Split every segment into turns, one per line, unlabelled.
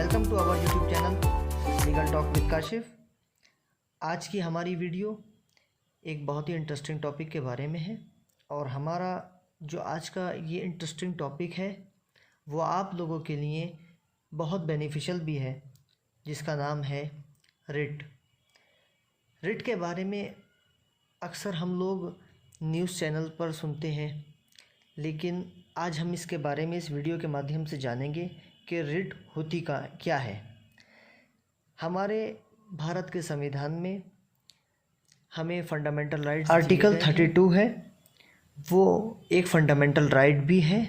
Welcome to our YouTube channel legal talk with Kashif. आज की हमारी वीडियो एक बहुत ही इंटरेस्टिंग टॉपिक के बारे में है और हमारा जो आज का ये इंटरेस्टिंग टॉपिक है वो आप लोगों के लिए बहुत बेनिफिशियल भी है, जिसका नाम है रिट। रिट के बारे में अक्सर हम लोग न्यूज़ चैनल पर सुनते हैं, लेकिन आज हम इसके बारे में इस वीडियो के माध्यम से जानेंगे कि रिट होती क्या है। हमारे भारत के संविधान में हमें फंडामेंटल राइट्स आर्टिकल 32 है, वो एक फंडामेंटल राइट भी है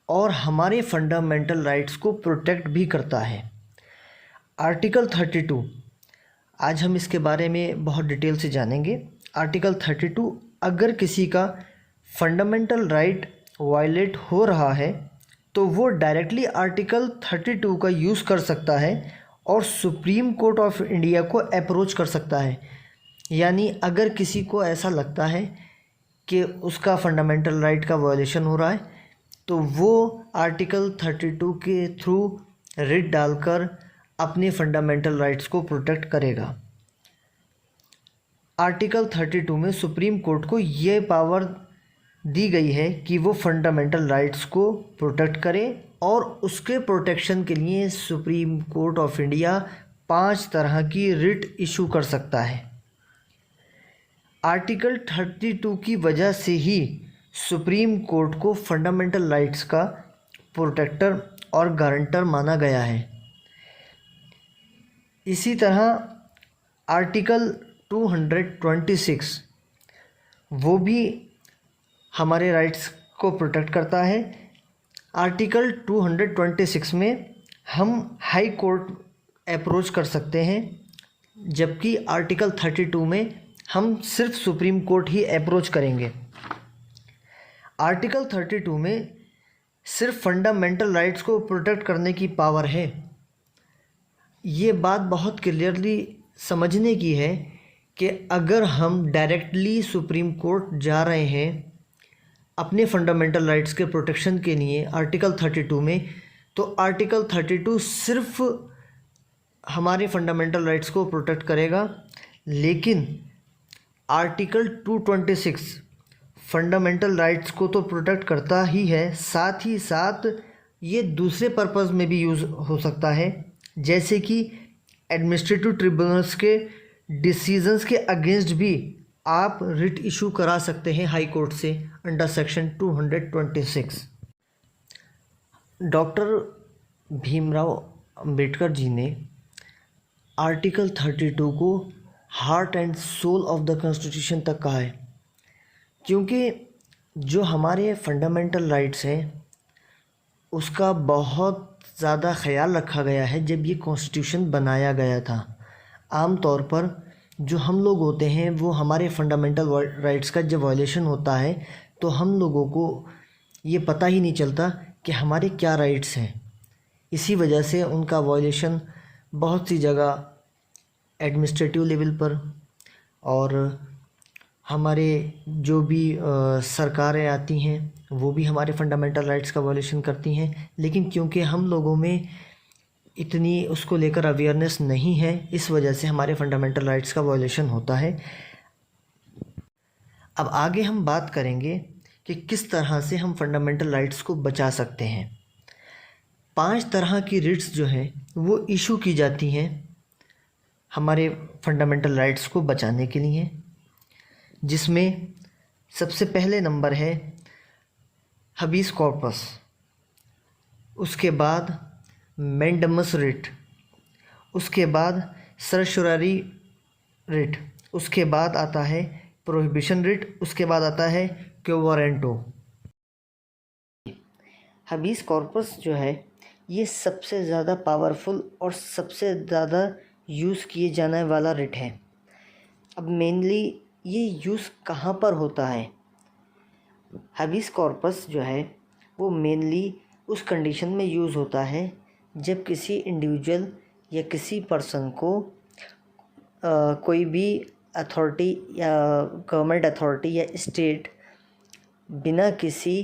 और हमारे फंडामेंटल राइट्स को प्रोटेक्ट भी करता है। आर्टिकल 32 आज हम इसके बारे में बहुत डिटेल से जानेंगे। आर्टिकल 32 अगर किसी का फंडामेंटल राइट वायलेट हो रहा है तो वो डायरेक्टली आर्टिकल 32 का यूज़ कर सकता है और सुप्रीम कोर्ट ऑफ इंडिया को अप्रोच कर सकता है। यानी अगर किसी को ऐसा लगता है कि उसका फंडामेंटल राइट का वायलेशन हो रहा है तो वो आर्टिकल 32 के थ्रू रिट डालकर अपने फंडामेंटल राइट्स को प्रोटेक्ट करेगा। आर्टिकल 32 में सुप्रीम कोर्ट को ये पावर दी गई है कि वो फंडामेंटल राइट्स को प्रोटेक्ट करे और उसके प्रोटेक्शन के लिए सुप्रीम कोर्ट ऑफ इंडिया 5 तरह की रिट इशू कर सकता है। आर्टिकल 32 की वजह से ही सुप्रीम कोर्ट को फंडामेंटल राइट्स का प्रोटेक्टर और गारंटर माना गया है। इसी तरह आर्टिकल 226 वो भी हमारे राइट्स को प्रोटेक्ट करता है। आर्टिकल 226 में हम हाई कोर्ट अप्रोच कर सकते हैं, जबकि आर्टिकल 32 में हम सिर्फ सुप्रीम कोर्ट ही अप्रोच करेंगे। आर्टिकल 32 में सिर्फ फंडामेंटल राइट्स को प्रोटेक्ट करने की पावर है। ये बात बहुत क्लियरली समझने की है कि अगर हम डायरेक्टली सुप्रीम कोर्ट जा रहे हैं अपने फंडामेंटल राइट्स के प्रोटेक्शन के लिए आर्टिकल 32 में, तो आर्टिकल 32 सिर्फ हमारे फंडामेंटल राइट्स को प्रोटेक्ट करेगा, लेकिन आर्टिकल 226 फंडामेंटल राइट्स को तो प्रोटेक्ट करता ही है, साथ ही साथ ये दूसरे पर्पस में भी यूज़ हो सकता है, जैसे कि एडमिनिस्ट्रेटिव ट्रिब्यूनल्स के डिसीजंस के अगेंस्ट भी आप रिट इशू करा सकते हैं हाई कोर्ट से under section 226। Doctor Bhimrao Ambedkar ji ने आर्टिकल 32 को heart and soul of the constitution तक कहा है, क्योंकि जो हमारे फंडामेंटल राइट्स हैं उसका बहुत ज़्यादा ख्याल रखा गया है जब ये कॉन्स्टिट्यूशन बनाया गया था। आम तौर पर जो हम लोग होते हैं वो हमारे फंडामेंटल राइट्स का जब वायलेशन होता है तो हम लोगों को ये पता ही नहीं चलता कि हमारे क्या राइट्स हैं। इसी वजह से उनका वायलेशन बहुत सी जगह एडमिनिस्ट्रेटिव लेवल पर और हमारे जो भी सरकारें आती हैं वो भी हमारे फंडामेंटल राइट्स का वायलेशन करती हैं, लेकिन क्योंकि हम लोगों में इतनी उसको लेकर अवेयरनेस नहीं है, इस वजह से हमारे फंडामेंटल राइट्स का वायलेशन होता है। अब आगे हम बात करेंगे कि किस तरह से हम फंडामेंटल राइट्स को बचा सकते हैं। 5 तरह की रिट्स जो हैं वो इशू की जाती हैं हमारे फंडामेंटल राइट्स को बचाने के लिए, जिसमें सबसे पहले नंबर है हबीस कॉर्पस, उसके बाद मैंडेमस रिट, उसके बाद सर्शोररी रिट, उसके बाद आता है प्रोहिबिशन रिट, उसके बाद आता है क्यो वारंटो। हबीस कॉर्पस जो है ये सबसे ज़्यादा पावरफुल और सबसे ज़्यादा यूज़ किए जाने वाला रिट है। अब मेनली ये यूज़ कहाँ पर होता है? हबीस कॉर्पस जो है वो मेनली उस कंडीशन में यूज़ होता है जब किसी इंडिविजुअल या किसी पर्सन को कोई भी अथॉरिटी या गवर्नमेंट अथॉरिटी या स्टेट बिना किसी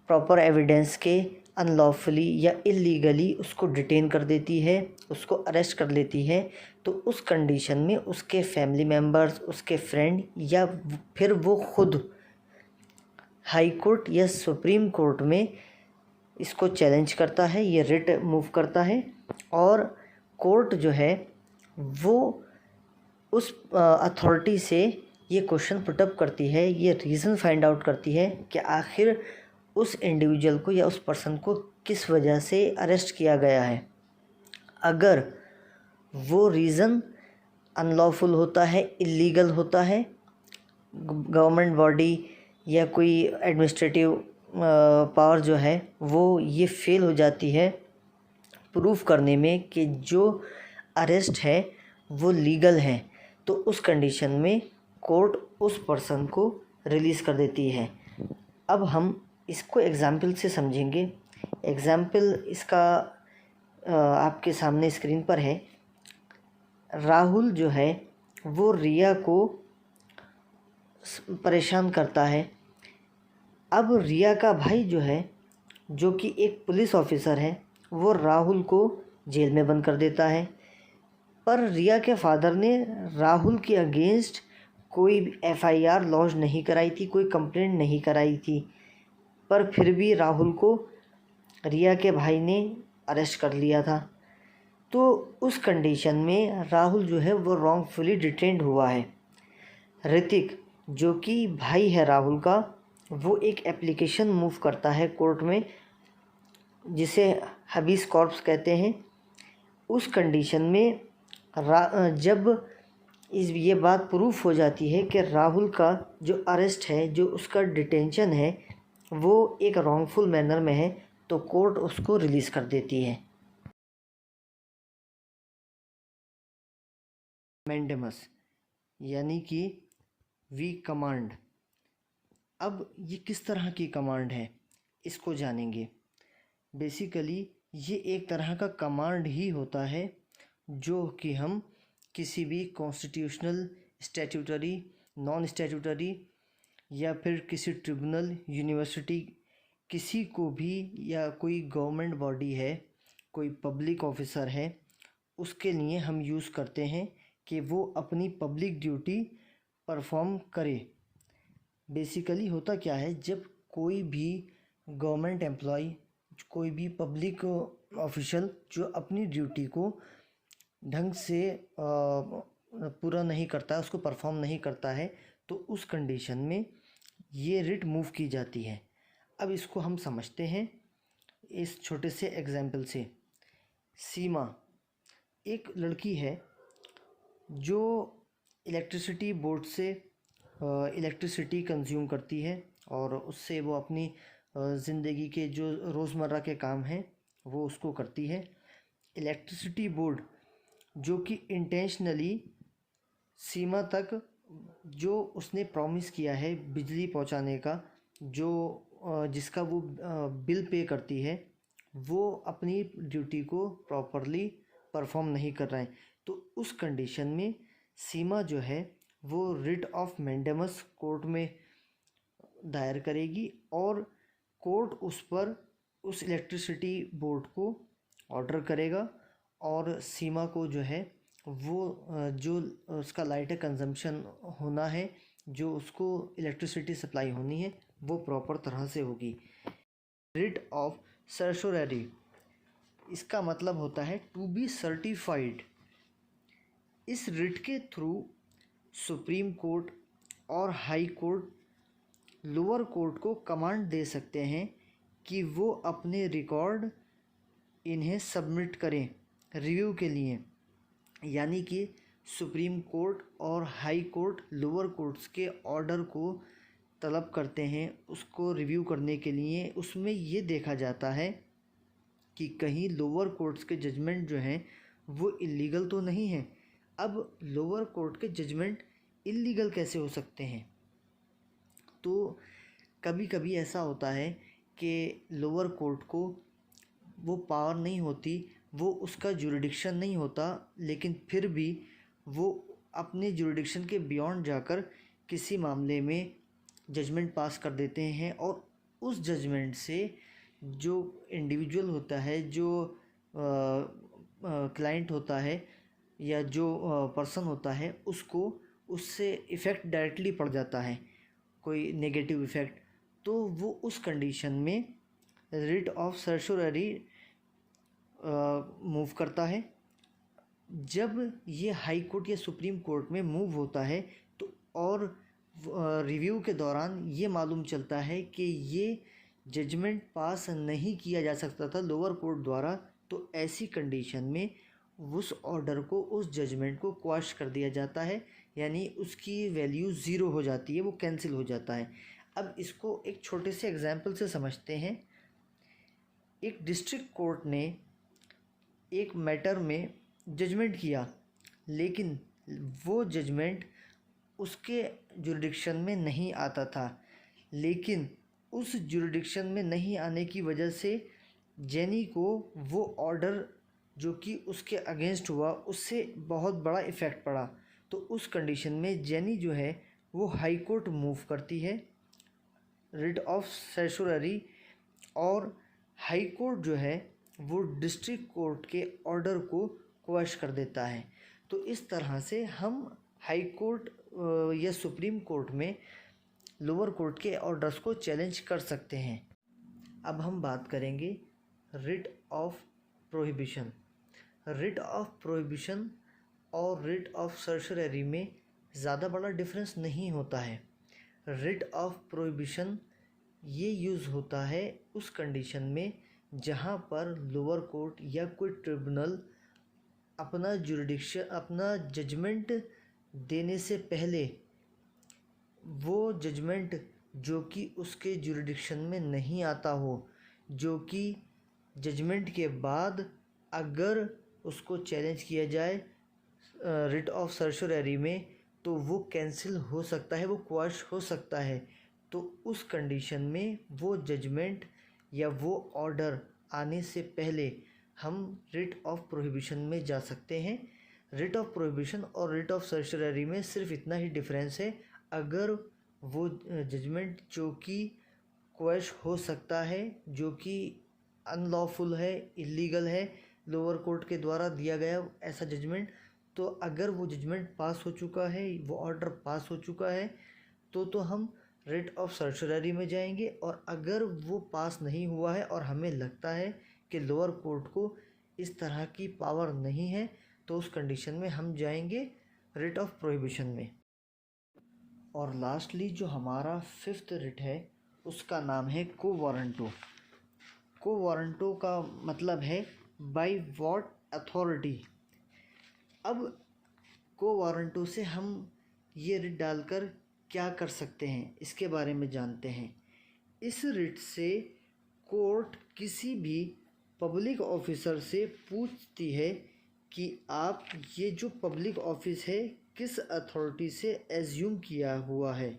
प्रॉपर एविडेंस के अनलॉफुली या इल्लीगली उसको डिटेन कर देती है, उसको अरेस्ट कर लेती है, तो उस कंडीशन में उसके फैमिली मेम्बर्स, उसके फ्रेंड या फिर वो खुद हाई कोर्ट या सुप्रीम कोर्ट में इसको चैलेंज करता है, ये रिट मूव करता है और कोर्ट जो है वो उस अथॉरिटी से ये क्वेश्चन पुटअप करती है, ये रीज़न फाइंड आउट करती है कि आखिर उस इंडिविजुअल को या उस पर्सन को किस वजह से अरेस्ट किया गया है। अगर वो रीज़न अनलॉफुल होता है, इल्लीगल होता है, गवर्नमेंट बॉडी या कोई एडमिनिस्ट्रेटिव पावर जो है वो ये फेल हो जाती है प्रूफ करने में कि जो अरेस्ट है वो लीगल है, तो उस कंडीशन में कोर्ट उस पर्सन को रिलीज़ कर देती है। अब हम इसको एग्ज़ाम्पल से समझेंगे। एग्ज़ाम्पल इसका आपके सामने स्क्रीन पर है। राहुल जो है वो रिया को परेशान करता है। अब रिया का भाई जो है, जो कि एक पुलिस ऑफिसर है, वो राहुल को जेल में बंद कर देता है। पर रिया के फादर ने राहुल के अगेंस्ट कोई FIR लॉन्च नहीं कराई थी, कोई कंप्लेंट नहीं कराई थी, पर फिर भी राहुल को रिया के भाई ने अरेस्ट कर लिया था। तो उस कंडीशन में राहुल जो है वो रॉन्गफुली डिटेन्ड हुआ है। ऋतिक जो कि भाई है राहुल का, वो एक एप्लीकेशन मूव करता है कोर्ट में जिसे हबीस कॉर्प्स कहते हैं। उस कंडीशन में जब ये बात प्रूफ हो जाती है कि राहुल का जो अरेस्ट है, जो उसका डिटेंशन है, वो एक रॉन्गफुल मैनर में है, तो कोर्ट उसको रिलीज़ कर देती है। मैंडेमस यानी कि वीक कमांड। अब ये किस तरह की कमांड है इसको जानेंगे। बेसिकली ये एक तरह का कमांड ही होता है जो कि हम किसी भी कॉन्स्टिट्यूशनल, स्टैट्यूटरी, नॉन स्टैट्यूटरी या फिर किसी ट्रिब्यूनल, यूनिवर्सिटी, किसी को भी, या कोई गवर्नमेंट बॉडी है, कोई पब्लिक ऑफिसर है, उसके लिए हम यूज़ करते हैं कि वो अपनी पब्लिक ड्यूटी परफॉर्म करे। बेसिकली होता क्या है, जब कोई भी गवर्नमेंट एम्प्लॉय, कोई भी पब्लिक ऑफिशियल जो अपनी ड्यूटी को ढंग से पूरा नहीं करता है, उसको परफॉर्म नहीं करता है, तो उस कंडीशन में ये रिट मूव की जाती है। अब इसको हम समझते हैं इस छोटे से एग्जाम्पल से। सीमा एक लड़की है जो इलेक्ट्रिसिटी बोर्ड से इलेक्ट्रिसिटी कंज्यूम करती है और उससे वो अपनी ज़िंदगी के जो रोज़मर्रा के काम हैं वो उसको करती है। इलेक्ट्रिसिटी बोर्ड जो कि इंटेंशनली सीमा तक जो उसने प्रॉमिस किया है बिजली पहुंचाने का, जो जिसका वो बिल पे करती है, वो अपनी ड्यूटी को प्रॉपरली परफॉर्म नहीं कर रहा है। तो उस कंडीशन में सीमा जो है वो रिट ऑफ मैंडेमस कोर्ट में दायर करेगी और कोर्ट उस पर, उस इलेक्ट्रिसिटी बोर्ड को ऑर्डर करेगा और सीमा को जो है वो जो उसका लाइट कंजम्पशन होना है, जो उसको इलेक्ट्रिसिटी सप्लाई होनी है, वो प्रॉपर तरह से होगी। रिट ऑफ सर्सोररी, इसका मतलब होता है टू बी सर्टिफाइड। इस रिट के थ्रू सुप्रीम कोर्ट और हाई कोर्ट लोअर कोर्ट को कमांड दे सकते हैं कि वो अपने रिकॉर्ड इन्हें सबमिट करें रिव्यू के लिए। यानी कि सुप्रीम कोर्ट और हाई कोर्ट लोअर कोर्ट्स के ऑर्डर को तलब करते हैं उसको रिव्यू करने के लिए। उसमें ये देखा जाता है कि कहीं लोअर कोर्ट्स के जजमेंट जो हैं वो इलीगल तो नहीं हैं। अब लोअर कोर्ट के जजमेंट इलीगल कैसे हो सकते हैं? तो कभी कभी ऐसा होता है कि लोअर कोर्ट को वो पावर नहीं होती, वो उसका जुरिडिक्शन नहीं होता, लेकिन फिर भी वो अपने जुरिडिक्शन के बियॉन्ड जाकर किसी मामले में जजमेंट पास कर देते हैं और उस जजमेंट से जो इंडिविजुअल होता है, जो क्लाइंट होता है या जो पर्सन होता है, उसको उससे इफ़ेक्ट डायरेक्टली पड़ जाता है, कोई नेगेटिव इफ़ेक्ट, तो वो उस कंडीशन में रिट ऑफ सर्सोररी मूव करता है। जब ये हाई कोर्ट या सुप्रीम कोर्ट में मूव होता है तो और रिव्यू के दौरान ये मालूम चलता है कि ये जजमेंट पास नहीं किया जा सकता था लोअर कोर्ट द्वारा, तो ऐसी कंडीशन में उस ऑर्डर को, उस जजमेंट को क्वाश कर दिया जाता है, यानी उसकी वैल्यू ज़ीरो हो जाती है, वो कैंसिल हो जाता है। अब इसको एक छोटे से एग्जाम्पल से समझते हैं। एक डिस्ट्रिक्ट कोर्ट ने एक मैटर में जजमेंट किया, लेकिन वो जजमेंट उसके जुरिडिक्शन में नहीं आता था, लेकिन उस जुरिडिक्शन में नहीं आने की वजह से जेनी को वो ऑर्डर जो कि उसके अगेंस्ट हुआ उससे बहुत बड़ा इफ़ेक्ट पड़ा। तो उस कंडीशन में जेनी जो है वो हाई कोर्ट मूव करती है रिट ऑफ सर्सोररी, और हाई कोर्ट जो है वो डिस्ट्रिक्ट कोर्ट के ऑर्डर को क्वैश कर देता है। तो इस तरह से हम हाई कोर्ट या सुप्रीम कोर्ट में लोअर कोर्ट के ऑर्डर्स को चैलेंज कर सकते हैं। अब हम बात करेंगे writ of prohibition. Writ of prohibition और रिट ऑफ सर्सोररी में ज़्यादा बड़ा डिफरेंस नहीं होता है। रिट ऑफ प्रोहिबिशन ये यूज़ होता है उस कंडीशन में जहाँ पर लोअर कोर्ट या कोई ट्रिब्यूनल अपना जुरिडिक्शन, अपना जजमेंट देने से पहले वो जजमेंट जो कि उसके जुरिडिक्शन में नहीं आता हो, जो कि जजमेंट के बाद अगर उसको चैलेंज किया जाए रिट ऑफ सर्सोररी में तो वो कैंसिल हो सकता है, वो क्वैश हो सकता है। तो उस कंडीशन में वो जजमेंट या वो ऑर्डर आने से पहले हम रिट ऑफ प्रोहिबिशन में जा सकते हैं। रिट ऑफ प्रोहिबिशन और रिट ऑफ सर्सोररी में सिर्फ इतना ही डिफरेंस है, अगर वो जजमेंट जो कि क्वैश हो सकता है, जो कि अनलॉफुल है, इलीगल है, लोअर कोर्ट के द्वारा दिया गया ऐसा जजमेंट, तो अगर वो जजमेंट पास हो चुका है, वो ऑर्डर पास हो चुका है, तो हम रिट ऑफ सर्सोररी में जाएंगे। और अगर वो पास नहीं हुआ है और हमें लगता है कि लोअर कोर्ट को इस तरह की पावर नहीं है, तो उस कंडीशन में हम जाएंगे रिट ऑफ प्रोहिबिशन में। और लास्टली जो हमारा फिफ्थ रिट है उसका नाम है को वारंटो। को वारंटो का मतलब है बाय व्हाट अथॉरिटी। अब को वारंटो से हम ये रिट डालकर क्या कर सकते हैं, इसके बारे में जानते हैं। इस रिट से कोर्ट किसी भी पब्लिक ऑफिसर से पूछती है कि आप ये जो पब्लिक ऑफिस है किस अथॉरिटी से एज्यूम किया हुआ है।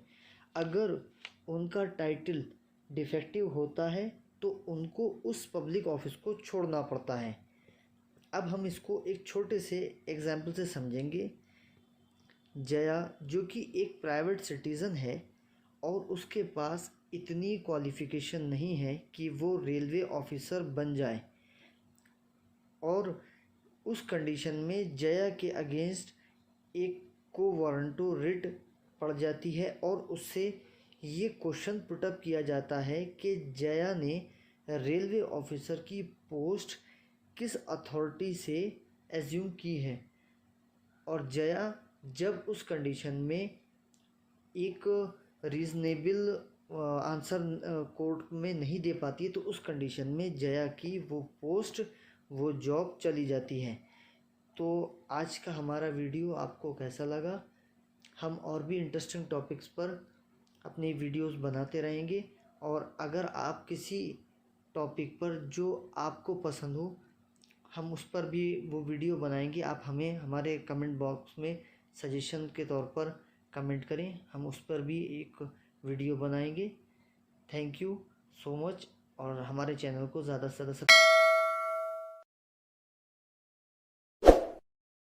अगर उनका टाइटल डिफेक्टिव होता है तो उनको उस पब्लिक ऑफिस को छोड़ना पड़ता है। अब हम इसको एक छोटे से एग्जाम्पल से समझेंगे। जया जो कि एक प्राइवेट सिटीज़न है और उसके पास इतनी क्वालिफ़िकेशन नहीं है कि वो रेलवे ऑफिसर बन जाए, और उस कंडीशन में जया के अगेंस्ट एक को वारंटो रिट पड़ जाती है और उससे ये क्वेश्चन पुटअप किया जाता है कि जया ने रेलवे ऑफिसर की पोस्ट किस अथॉरिटी से एज्यूम की है। और जया जब उस कंडीशन में एक रीज़नेबल आंसर कोर्ट में नहीं दे पाती है, तो उस कंडीशन में जया की वो पोस्ट, वो जॉब चली जाती है। तो आज का हमारा वीडियो आपको कैसा लगा? हम और भी इंटरेस्टिंग टॉपिक्स पर अपनी वीडियोस बनाते रहेंगे, और अगर आप किसी टॉपिक पर जो आपको पसंद हो हम उस पर भी वो वीडियो बनाएंगे। आप हमें हमारे कमेंट बॉक्स में सजेशन के तौर पर कमेंट करें, हम उस पर भी एक वीडियो बनाएंगे। थैंक यू सो मच, और हमारे चैनल को ज़्यादा से ज़्यादा